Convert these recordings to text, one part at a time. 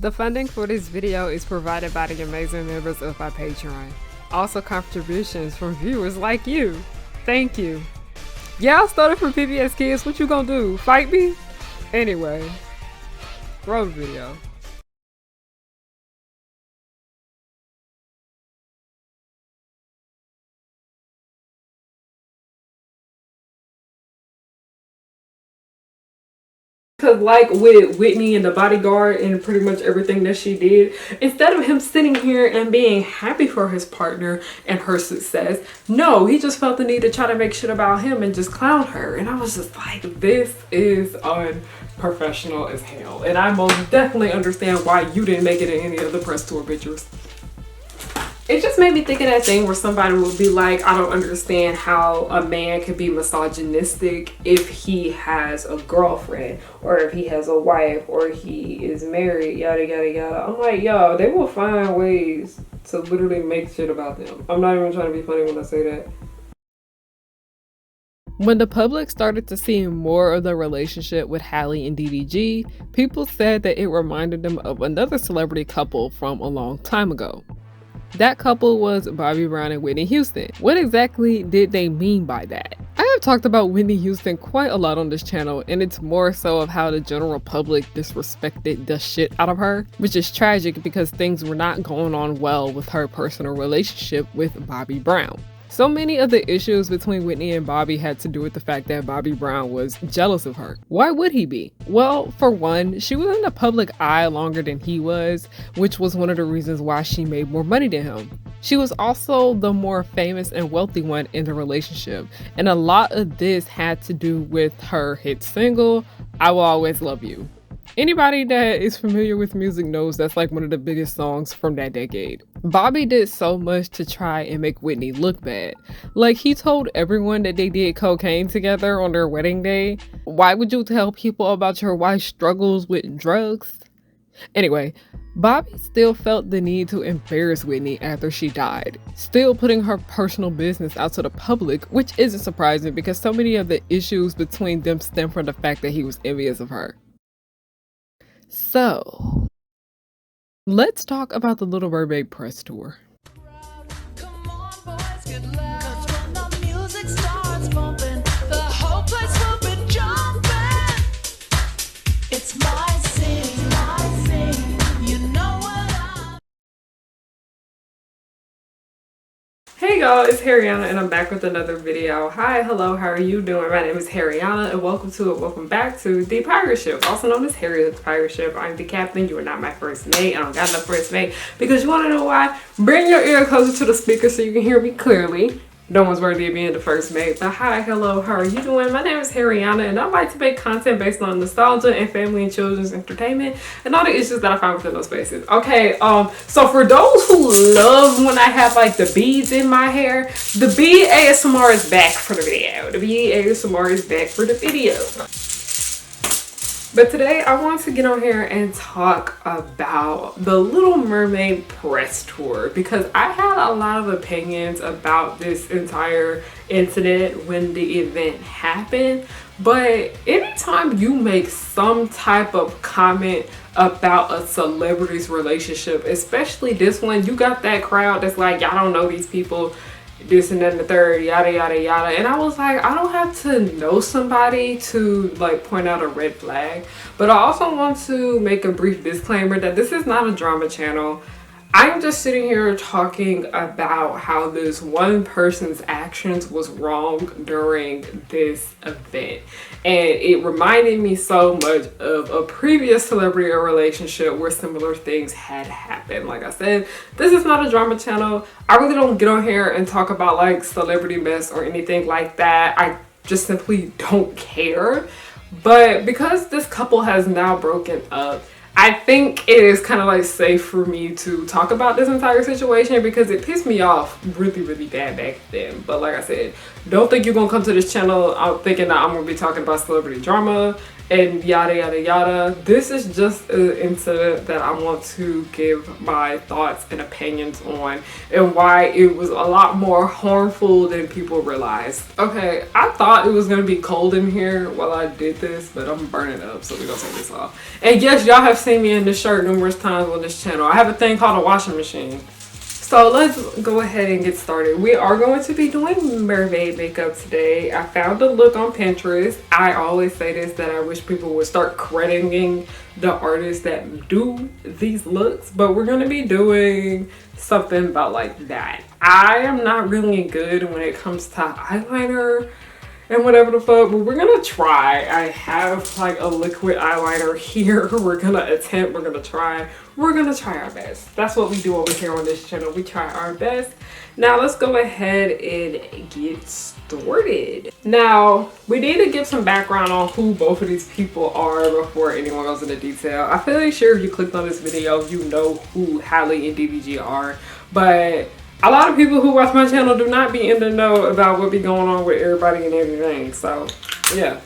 The funding for this video is provided by the amazing members of my Patreon. Also contributions from viewers like you. Thank you. Yeah, I started from PBS Kids. What you gonna do? Fight me? Anyway, roll the video. Because like with Whitney and the bodyguard and pretty much everything that she did, instead of him sitting here and being happy for his partner and her success, no, he just felt the need to try to make shit about him and just clown her. And I was just like, this is unprofessional as hell. And I most definitely understand why you didn't make it in any of the press tour pictures. It just made me think of that thing where somebody would be like, I don't understand how a man could be misogynistic if he has a girlfriend or if he has a wife or he is married, yada yada yada. I'm like, yo, they will find ways to literally make shit about them. I'm not even trying to be funny when I say that. When the public started to see more of the relationship with Halle and DDG, people said that it reminded them of another celebrity couple from a long time ago. That couple was Bobby Brown and Whitney Houston. What exactly did they mean by that? I have talked about Whitney Houston quite a lot on this channel, and it's more so of how the general public disrespected the shit out of her, which is tragic because things were not going on well with her personal relationship with Bobby Brown. So many of the issues between Whitney and Bobby had to do with the fact that Bobby Brown was jealous of her. Why would he be? Well, for one, she was in the public eye longer than he was, which was one of the reasons why she made more money than him. She was also the more famous and wealthy one in the relationship, and a lot of this had to do with her hit single, I Will Always Love You. Anybody that is familiar with music knows that's like one of the biggest songs from that decade. Bobby did so much to try and make Whitney look bad. Like, he told everyone that they did cocaine together on their wedding day. Why would you tell people about your wife's struggles with drugs? Anyway, Bobby still felt the need to embarrass Whitney after she died, still putting her personal business out to the public, which isn't surprising because so many of the issues between them stem from the fact that he was envious of her. So, let's talk about the Little Mermaid press tour. Come on, boys, get loud. 'Cause when the music starts bumping, the whole place will be jumping. It's my scene, you know what I'm... Hey y'all, it's Harriana and I'm back with another video. Hi, hello, how are you doing? My name is Harriana and welcome back to The Pirate Ship, also known as Harriet's Pirate Ship. I'm the captain. You are not my first mate. I don't got no first mate because you want to know why? Bring your ear closer to the speaker so you can hear me clearly. No one's worthy of being the first mate. But hi, hello, how are you doing? My name is Harriana and I like to make content based on nostalgia and family and children's entertainment and all the issues that I find within those spaces. Okay, so for those who love when I have like the beads in my hair, the bead ASMR is back for the video. The bead ASMR is back for the video. But today I want to get on here and talk about the Little Mermaid press tour because I had a lot of opinions about this entire incident when the event happened. But anytime you make some type of comment about a celebrity's relationship, especially this one, you got that crowd that's like, y'all don't know these people, this and that and the third, yada yada yada. And I was like, I don't have to know somebody to like point out a red flag. But I also want to make a brief disclaimer that this is not a drama channel. I'm just sitting here talking about how this one person's actions was wrong during this event. And it reminded me so much of a previous celebrity or relationship where similar things had happened. Like I said, this is not a drama channel. I really don't get on here and talk about like celebrity mess or anything like that. I just simply don't care. But because this couple has now broken up, I think it is kind of like safe for me to talk about this entire situation because it pissed me off really bad back then. But like I said, don't think you're gonna come to this channel thinking that I'm gonna be talking about celebrity drama and yada yada yada. This is just an incident that I want to give my thoughts and opinions on, and why it was a lot more harmful than people realized. Okay, I thought it was gonna be cold in here while I did this, but I'm burning up, so we're gonna take this off. And yes, y'all have seen me in this shirt numerous times on this channel. I have a thing called a washing machine. So let's go ahead and get started. We are going to be doing mermaid makeup today. I found a look on Pinterest. I always say this, that I wish people would start crediting the artists that do these looks, but we're gonna be doing something about like that. I am not really good when it comes to eyeliner and whatever the fuck, but we're gonna try. I have like a liquid eyeliner here. We're gonna try our best. That's what we do over here on this channel. We try our best. Now let's go ahead and get started. Now we need to give some background on who both of these people are before anyone goes into detail. I feel like sure if you clicked on this video you know who Halle and DDG are, but a lot of people who watch my channel do not be in the know about what be going on with everybody and everything. So yeah.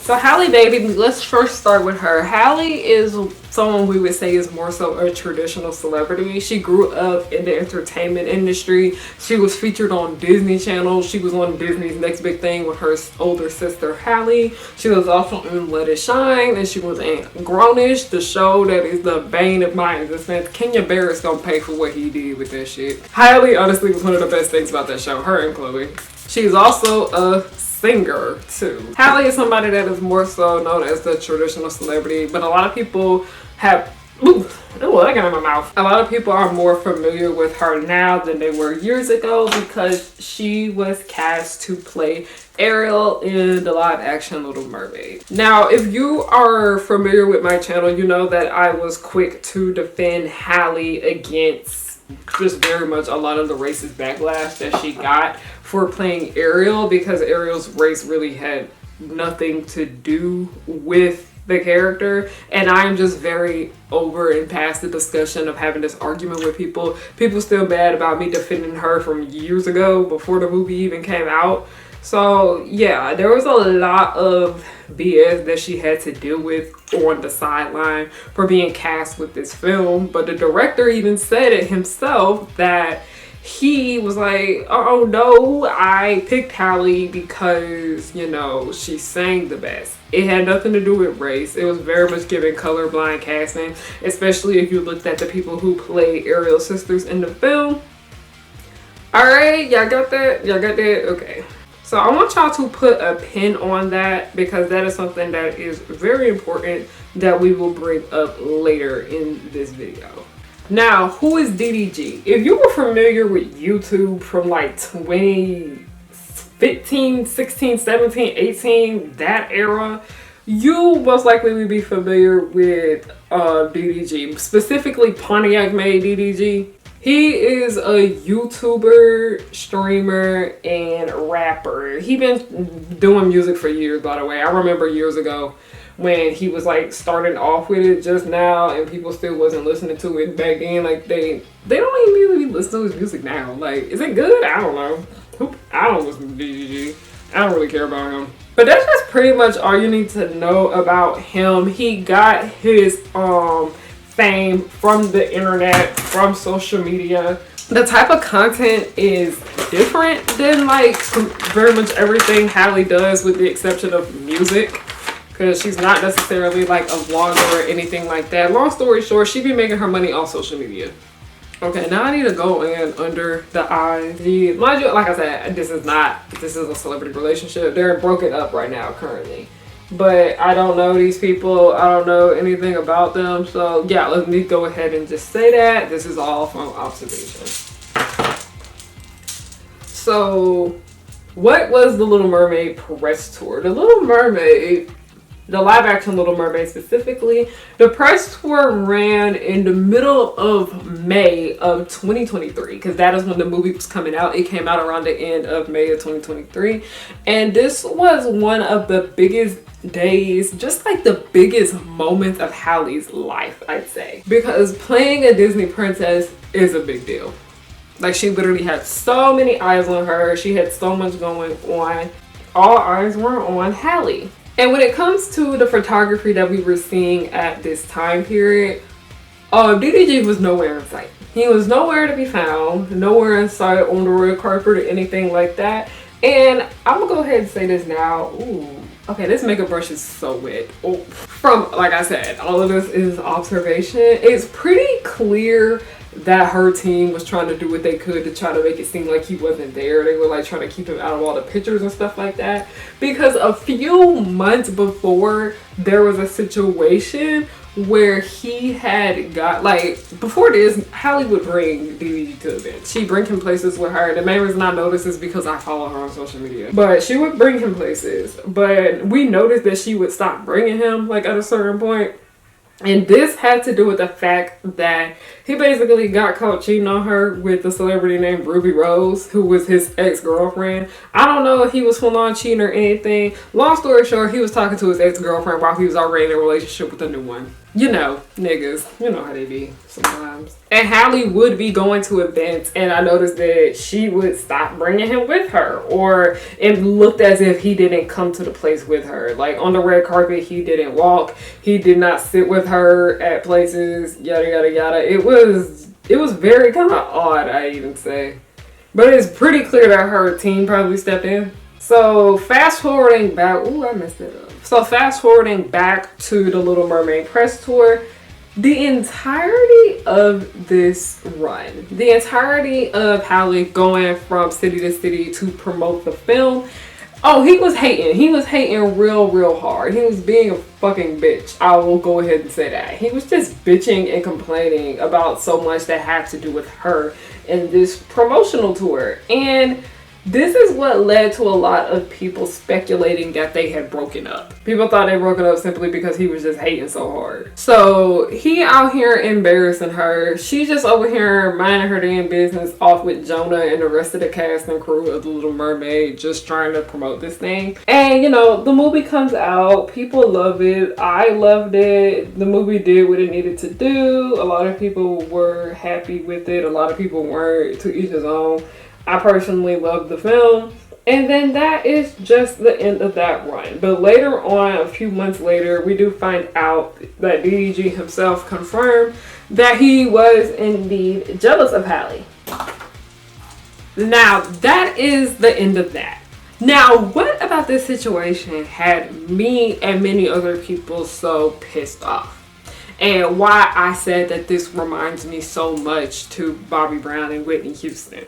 So Halle baby, let's first start with her. Halle is someone we would say is more so a traditional celebrity. She grew up in the entertainment industry. She was featured on Disney Channel. She was on Disney's Next Big Thing with her older sister Halle. She was also in Let It Shine, and she was in Grownish, the show that is the bane of my existence. Kenya Barris gonna pay for what he did with that shit. Halle honestly was one of the best things about that show, her and Chloe. She's also a singer too. Halle is somebody that is more so known as the traditional celebrity, but a lot of people have I got in my mouth. A lot of people are more familiar with her now than they were years ago because she was cast to play Ariel in the live action Little Mermaid. Now, if you are familiar with my channel, you know that I was quick to defend Halle against just very much a lot of the racist backlash that she got for playing Ariel, because Ariel's race really had nothing to do with the character, and I'm just very over and past the discussion of having this argument with people. People still mad about me defending her from years ago before the movie even came out. So yeah, there was a lot of BS that she had to deal with on the sideline for being cast with this film, but the director even said it himself that he was like, oh no, I picked Halle because, you know, she sang the best. It had nothing to do with race. It was very much giving colorblind casting, especially if you looked at the people who played Ariel's sisters in the film. All right, y'all got that? Y'all got that? Okay. So I want y'all to put a pin on that, because that is something that is very important that we will bring up later in this video. Now, who is DDG? If you were familiar with YouTube from like 2015, 16, 17, 18, that era, you most likely would be familiar with DDG, specifically Pontiac made DDG. He is a YouTuber, streamer, and rapper. He been doing music for years, by the way. I remember years ago when he was like starting off with it just now, and people still wasn't listening to it back then. Like they don't even really listen to his music now. Like, is it good? I don't know. I don't listen to DDG. I don't really care about him. But that's just pretty much all you need to know about him. He got his fame from the internet, from social media. The type of content is different than like very much everything Halle does, with the exception of music, because she's not necessarily like a vlogger or anything like that. Long story short, she be making her money on social media. Okay, now I need to go in under the eyes. Mind you, like I said, this is a celebrity relationship. They're broken up right now currently, but I don't know these people. I don't know anything about them. So yeah, let me go ahead and just say that this is all from observation. So what was the Little Mermaid press tour? The Little Mermaid, the live action Little Mermaid specifically, the press tour ran in the middle of May of 2023, because that is when the movie was coming out. It came out around the end of May of 2023, and this was one of the biggest days, just like the biggest moments of Halle's life, I'd say, because playing a Disney princess is a big deal. Like, she literally had so many eyes on her. She had so much going on. All eyes were on Halle. And when it comes to the photography that we were seeing at this time period, DDG was nowhere in sight. He was nowhere to be found, nowhere in sight on the red carpet or anything like that. And I'm gonna go ahead and say this now. Ooh, okay, this makeup brush is so wet. Oh. From, like I said, all of this is observation. It's pretty clear that her team was trying to do what they could to try to make it seem like he wasn't there. They were like trying to keep him out of all the pictures and stuff like that. Because a few months before, there was a situation where he had got, like, before this, Halle would bring DDG to events. She'd bring him places with her. The main reason I noticed is because I follow her on social media. But she would bring him places. But we noticed that she would stop bringing him, like, at a certain point. And this had to do with the fact that he basically got caught cheating on her with a celebrity named Ruby Rose, who was his ex-girlfriend. I don't know if he was full on cheating or anything. Long story short, he was talking to his ex-girlfriend while he was already in a relationship with a new one. You know, niggas. You know how they be sometimes. And Halle would be going to events, and I noticed that she would stop bringing him with her. Or it looked as if he didn't come to the place with her. Like, on the red carpet, he didn't walk. He did not sit with her at places, yada, yada, yada. It was very kind of odd, I even say. But it's pretty clear that her team probably stepped in. So, fast forwarding back. Ooh, I messed it up. So fast forwarding back to the Little Mermaid press tour, the entirety of this run, the entirety of Halle going from city to city to promote the film, oh, he was hating. He was hating real hard. He was being a fucking bitch. I will go ahead and say that. He was just bitching and complaining about so much that had to do with her in this promotional tour. And this is what led to a lot of people speculating that they had broken up. People thought they broke up simply because he was just hating so hard. So he out here embarrassing her. She's just over here minding her damn business off with Jonah and the rest of the cast and crew of The Little Mermaid, just trying to promote this thing. And you know, the movie comes out. People love it. I loved it. The movie did what it needed to do. A lot of people were happy with it. A lot of people weren't, to each his own. I personally love the film. And then that is just the end of that run. But later on, a few months later, we do find out that DDG himself confirmed that he was indeed jealous of Halle. Now, that is the end of that. Now, what about this situation had me and many other people so pissed off? And why I said that this reminds me so much to Bobby Brown and Whitney Houston.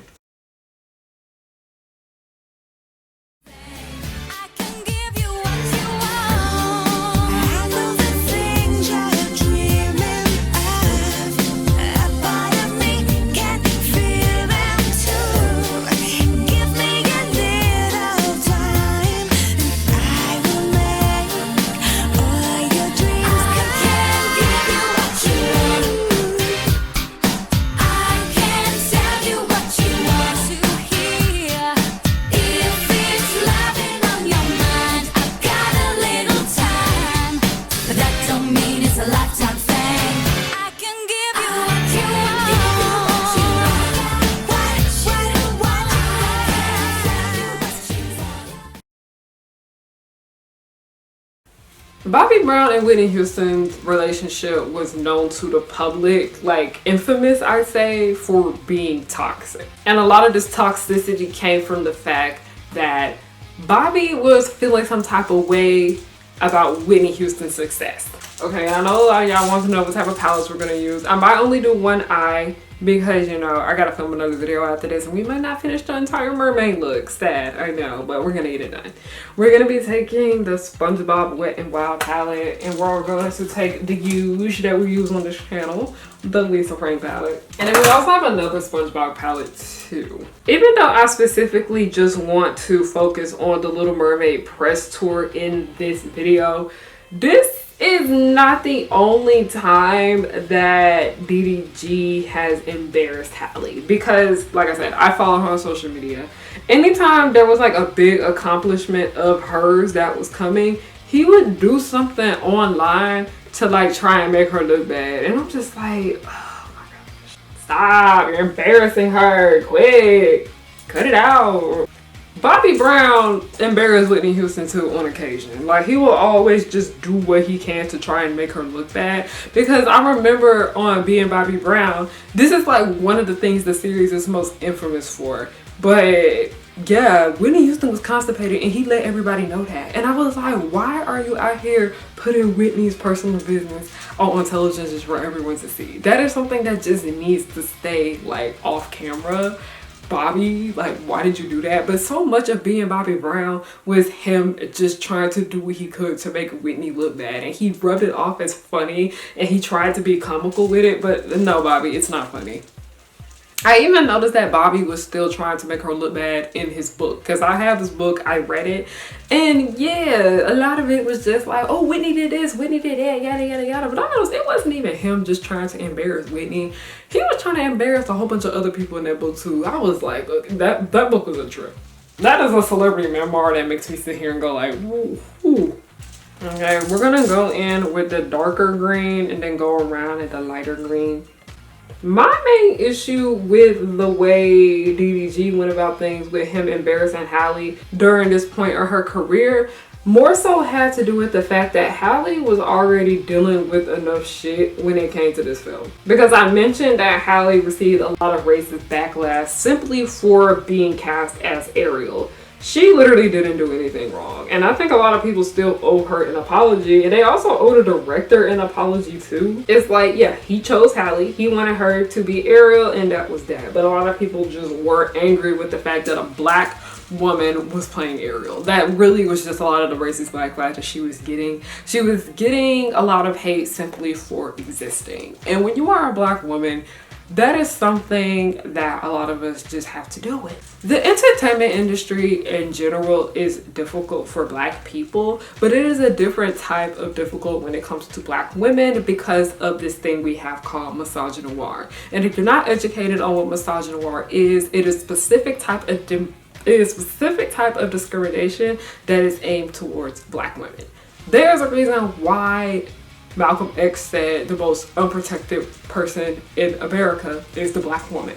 Bobby Brown and Whitney Houston's relationship was known to the public, like infamous, I'd say, for being toxic. And a lot of this toxicity came from the fact that Bobby was feeling some type of way about Whitney Houston's success. Okay, I know a lot of y'all want to know what type of palettes we're going to use. I might only do one eye because, you know, I got to film another video after this and we might not finish the entire mermaid look. Sad, I know, but we're going to get it done. We're going to be taking the SpongeBob Wet n Wild palette and we're going to take the huge that we use on this channel, the Lisa Frank palette. And then we also have another SpongeBob palette too. Even though I specifically just want to focus on the Little Mermaid press tour in this video, this is not the only time that DDG has embarrassed Halle, because like I said, I follow her on social media. Anytime there was like a big accomplishment of hers that was coming, he would do something online to like try and make her look bad, and I'm just like, oh my gosh, stop, you're embarrassing her, quick, cut it out. Bobby Brown embarrassed Whitney Houston too on occasion. Like, he will always just do what he can to try and make her look bad. Because I remember on Being Bobby Brown, this is like one of the things the series is most infamous for. But yeah, Whitney Houston was constipated and he let everybody know that. And I was like, why are you out here putting Whitney's personal business on television just for everyone to see? That is something that just needs to stay like off camera. Bobby, like, why did you do that? But so much of Being Bobby Brown was him just trying to do what he could to make Whitney look bad, and he rubbed it off as funny and he tried to be comical with it, but no, Bobby, it's not funny. I even noticed that Bobby was still trying to make her look bad in his book, because I have this book, I read it, and yeah, a lot of it was just like, oh, Whitney did this, Whitney did that, yada yada yada. But I noticed it wasn't even him just trying to embarrass Whitney. He was trying to embarrass a whole bunch of other people in that book too. I was like, that book was a trip. That is a celebrity memoir that makes me sit here and go like, ooh, ooh. Okay, we're gonna go in with the darker green and then go around at the lighter green. My main issue with the way DDG went about things with him embarrassing Halle during this point of her career more so had to do with the fact that Halle was already dealing with enough shit when it came to this film. Because I mentioned that Halle received a lot of racist backlash simply for being cast as Ariel. She literally didn't do anything wrong. And I think a lot of people still owe her an apology. And they also owe the director an apology too. It's like, yeah, he chose Halle. He wanted her to be Ariel and that was that. But a lot of people just were angry with the fact that a black woman was playing Ariel. That really was just a lot of the racist backlash that she was getting. She was getting a lot of hate simply for existing. And when you are a black woman, that is something that a lot of us just have to deal with. The entertainment industry in general is difficult for black people, but it is a different type of difficult when it comes to black women because of this thing we have called misogyny. And if you're not educated on what misogyny is, it is a specific type of discrimination that is aimed towards black women. There's a reason why Malcolm X said the most unprotected person in America is the black woman.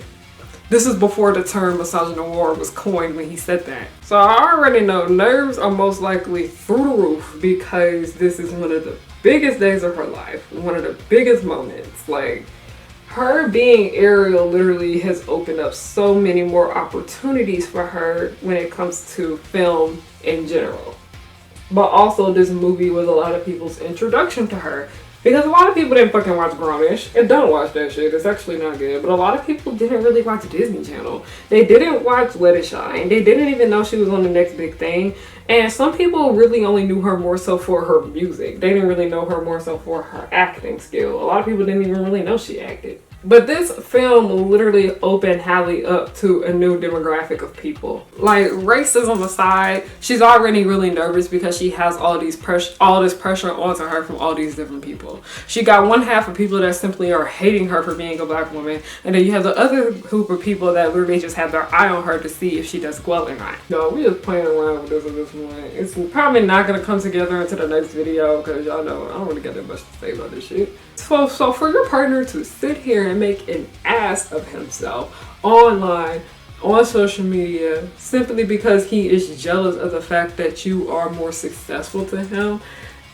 This is before the term misogyny was coined when he said that. So I already know nerves are most likely through the roof because this is one of the biggest days of her life. One of the biggest moments. Like, her being Ariel literally has opened up so many more opportunities for her when it comes to film in general. But also this movie was a lot of people's introduction to her. Because a lot of people didn't fucking watch Grownish and don't watch that shit. It's actually not good. But a lot of people didn't really watch Disney Channel. They didn't watch Let It Shine. They didn't even know she was on the next big thing. And some people really only knew her more so for her music. They didn't really know her more so for her acting skill. A lot of people didn't even really know she acted. But this film literally opened Halle up to a new demographic of people. Like, racism aside, she's already really nervous because she has all this pressure onto her from all these different people. She got one half of people that simply are hating her for being a black woman, and then you have the other group of people that literally just have their eye on her to see if she does well or not. No, we just playing around with this at this point. It's probably not gonna come together into the next video because y'all know I don't really got that much to say about this shit. So for your partner to sit here and make an ass of himself online, on social media, simply because he is jealous of the fact that you are more successful to him,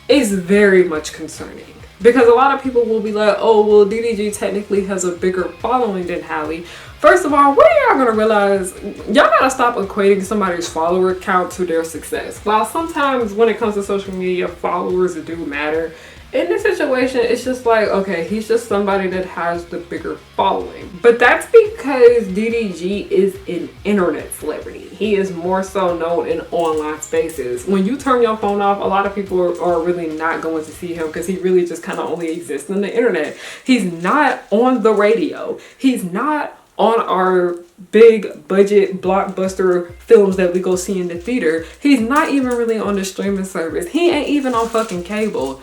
is very much concerning. Because a lot of people will be like, oh, well, DDG technically has a bigger following than Halle. First of all, what are y'all gonna realize? Y'all gotta stop equating somebody's follower count to their success. While sometimes when it comes to social media, followers do matter, in this situation, it's just like, okay, he's just somebody that has the bigger following. But that's because DDG is an internet celebrity. He is more so known in online spaces. When you turn your phone off, a lot of people are really not going to see him because he really just kind of only exists on the internet. He's not on the radio. He's not on our big budget blockbuster films that we go see in the theater. He's not even really on the streaming service. He ain't even on fucking cable.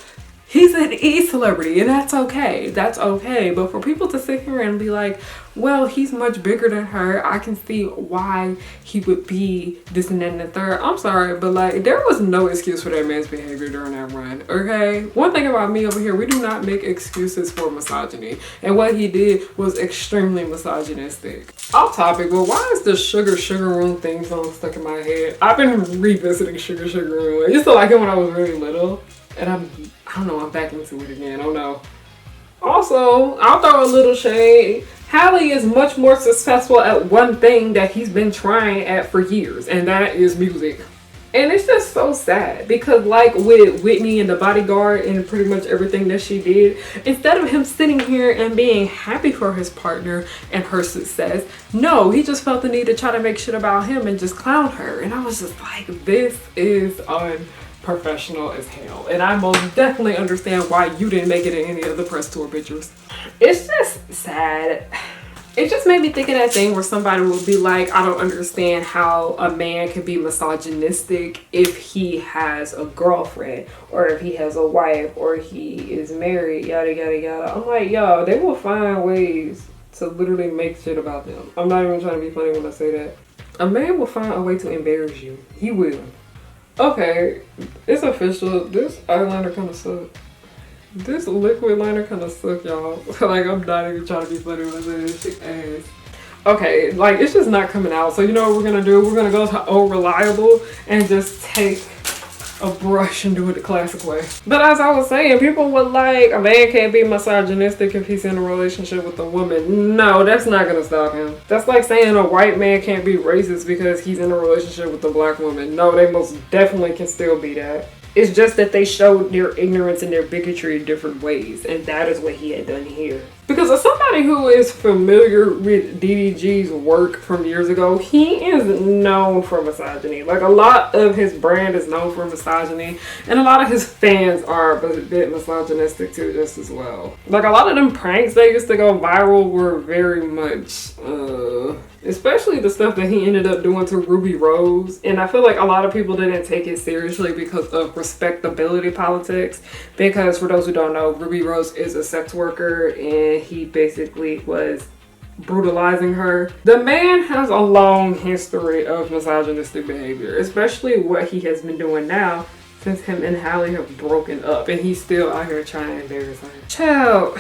He's an E-celebrity, and that's okay. That's okay. But for people to sit here and be like, well, he's much bigger than her, I can see why he would be this and that and the third. I'm sorry, but like, there was no excuse for that man's behavior during that run, okay? One thing about me over here, we do not make excuses for misogyny. And what he did was extremely misogynistic. Off topic, but why is the Sugar Room theme song stuck in my head? I've been revisiting Sugar Room. I used to like it when I was really little. And I don't know, I'm back into it again. Oh no. Also, I'll throw a little shade. Halle is much more successful at one thing that he's been trying at for years, and that is music. And it's just so sad because, like with Whitney and The Bodyguard and pretty much everything that she did, instead of him sitting here and being happy for his partner and her success, no, he just felt the need to try to make shit about him and just clown her. And I was just like, this is unprofessional as hell. And I most definitely understand why you didn't make it in any of the press tour pictures. It's just sad. It just made me think of that thing where somebody would be like, I don't understand how a man can be misogynistic if he has a girlfriend or if he has a wife or he is married, yada yada yada. I'm like, yo, they will find ways to literally make shit about them. I'm not even trying to be funny when I say that. A man will find a way to embarrass you. He will. Okay, it's official. This eyeliner kind of sucks. This liquid liner kind of suck, y'all. Like, I'm not even trying to be funny when I say this shit ass. Okay, like, it's just not coming out. So you know what we're gonna do? We're gonna go to Oh Reliable and just take a brush and do it the classic way. But as I was saying, people were like, a man can't be misogynistic if he's in a relationship with a woman. No, that's not gonna stop him. That's like saying a white man can't be racist because he's in a relationship with a black woman. No, they most definitely can still be that. It's just that they showed their ignorance and their bigotry in different ways, and that is what he had done here. Because as somebody who is familiar with DDG's work from years ago, he is known for misogyny. Like, a lot of his brand is known for misogyny, and a lot of his fans are a bit misogynistic too, just as well. Like, a lot of them pranks that used to go viral were very much, especially the stuff that he ended up doing to Ruby Rose. And I feel like a lot of people didn't take it seriously because of respectability politics. Because for those who don't know, Ruby Rose is a sex worker and he basically was brutalizing her. The man has a long history of misogynistic behavior, especially what he has been doing now since him and Halle have broken up. And he's still out here trying to embarrass her. Child.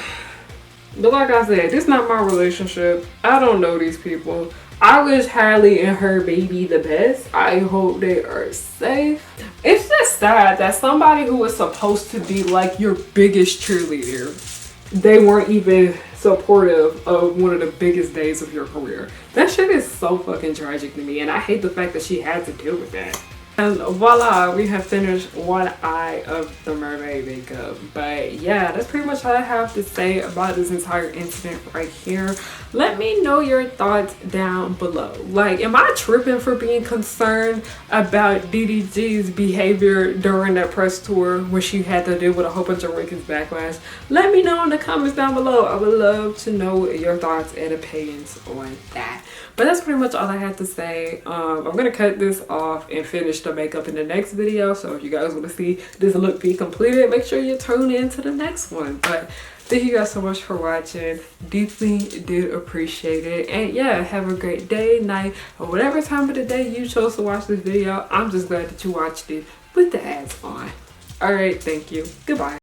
But like I said, this is not my relationship. I don't know these people. I wish Halle and her baby the best. I hope they are safe. It's just sad that somebody who was supposed to be like your biggest cheerleader, they weren't even supportive of one of the biggest days of your career. That shit is so fucking tragic to me, and I hate the fact that she had to deal with that. And voila, we have finished one eye of the mermaid makeup. But yeah, that's pretty much all I have to say about this entire incident right here. Let me know your thoughts down below. Like, am I tripping for being concerned about DDG's behavior during that press tour when she had to deal with a whole bunch of racist backlash? Let me know in the comments down below. I would love to know your thoughts and opinions on that. But that's pretty much all I have to say. I'm gonna cut this off and finish the makeup in the next video. So if you guys want to see this look be completed, make sure you tune in to the next one. But thank you guys so much for watching. Deeply did appreciate it. And yeah, have a great day, night, or whatever time of the day you chose to watch this video. I'm just glad that you watched it with the ads on. Alright, thank you. Goodbye.